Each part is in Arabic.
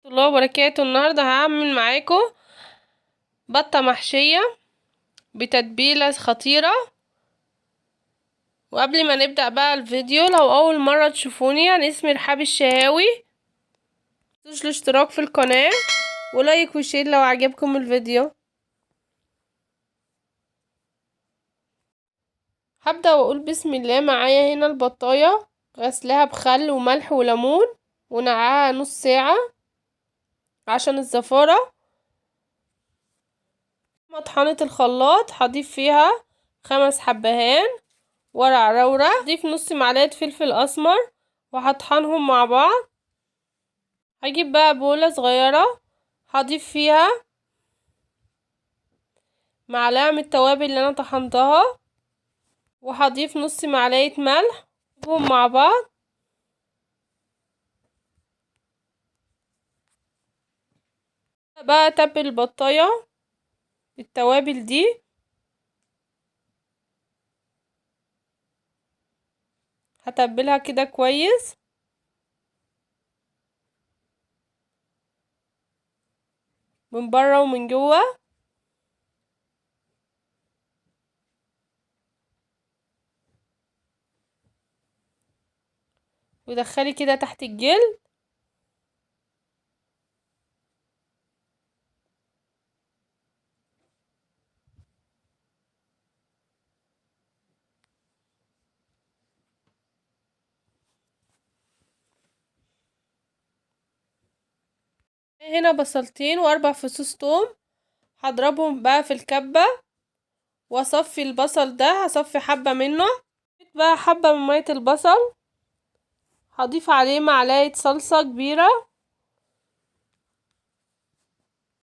الله وبركاته. النهارده هعمل معاكم بطة محشية بتتبيلة خطيرة. وقبل ما نبدأ بقى الفيديو، لو أول مرة تشوفوني، أنا اسمي رحاب الشهاوي. متنسوش الاشتراك في القناة ولايك وشير لو عجبكم الفيديو. هبدأ وأقول بسم الله. معايا هنا البطاية غسلها بخل وملح وليمون ونقعها نص ساعة عشان الزفارة. مطحنة الخلاط هضيف فيها 5 حبهان ورق لورا، هضيف نص معلقة فلفل اسمر وهطحنهم مع بعض. هجيب بقى بولة صغيرة هضيف فيها معلقة من التوابل اللي انا طحنتها، وهضيف نص معلقة ملح وهم مع بعض. بقى اتبل البطاية بالتوابل دي. هتبلها كده كويس من بره ومن جوه، ودخلي كده تحت الجلد. هنا بصلتين و4 فصوص توم، هضربهم بقى في الكبة واصفي البصل ده، هصفي حبة منه. بقى حبة من مية البصل، هضيف عليه معلقة صلصة كبيرة،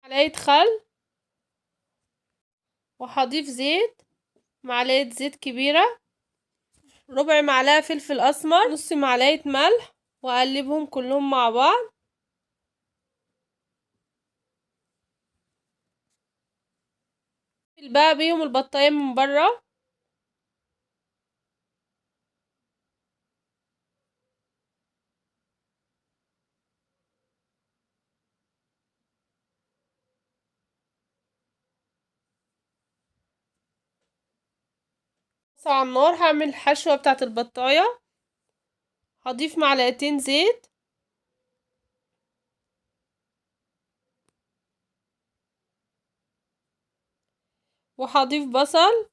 معلقة خل، وهضيف زيت، معلقة زيت كبيرة، ربع معلقة فلفل اسمر، نص معلقة ملح، واقلبهم كلهم مع بعض. بقى بيهم البطاية من بره. على النار هعمل الحشوة بتاعة البطاية. هضيف معلقتين زيت، وهضيف بصل،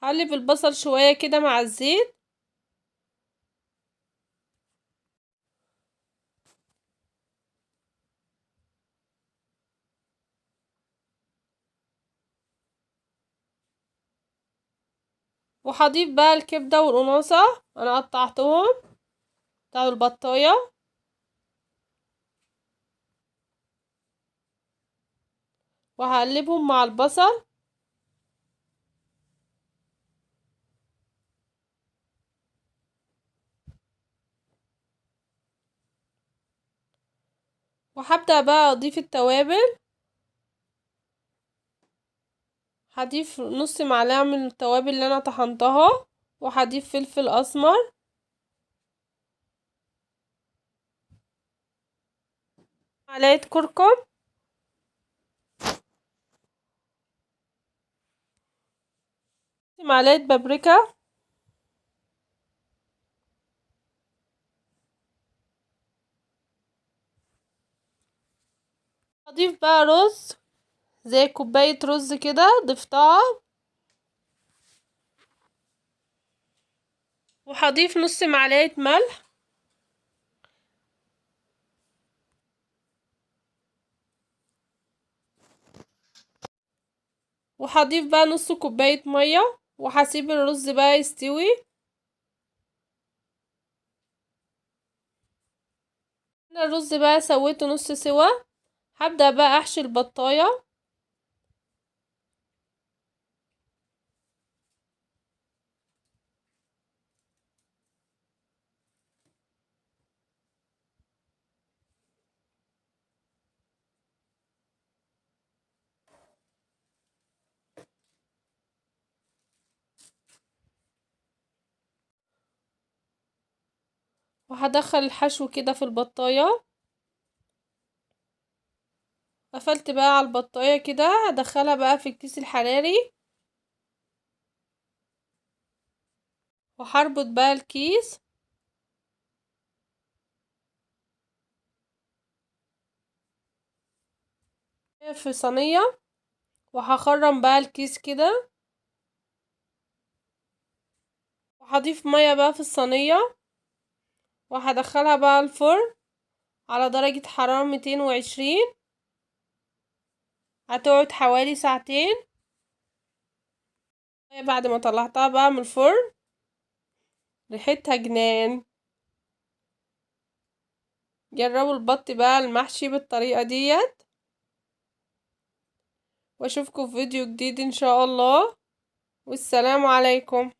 هقلب البصل شوية كده مع الزيت. وهضيف بقى الكبدة والقناصة انا قطعتهم بتاع البطاية، وهقلبهم مع البصل. وهبدأ بقى اضيف التوابل. هضيف نص معلقة من التوابل اللي انا طحنتها، وهضيف فلفل اسمر، معلقة كركم، معلقة بابريكا. هضيف بقى رز، زي كوباية رز كده ضفتها، وهضيف نص معلقة ملح، وهضيف بقى نص كوباية مية، وهسيب الرز بقى يستوي. انا الرز بقى سويته نص سوا. هبدأ بقى احشي البطاية. وهدخل الحشو كده في البطاية. قفلت بقى على البطاية كده، هدخلها بقى في الكيس الحراري، وهربط بقى الكيس في صينية، وهخرم بقى الكيس كده، وهضيف مية بقى في الصينية، وهدخلها بقى الفرن على درجة حرارة 220، هتقعد حوالي ساعتين. بعد ما طلعتها بقى من الفرن ريحتها جنان. جربوا البط بقى المحشي بالطريقة ديت، واشوفكم في فيديو جديد ان شاء الله، والسلام عليكم.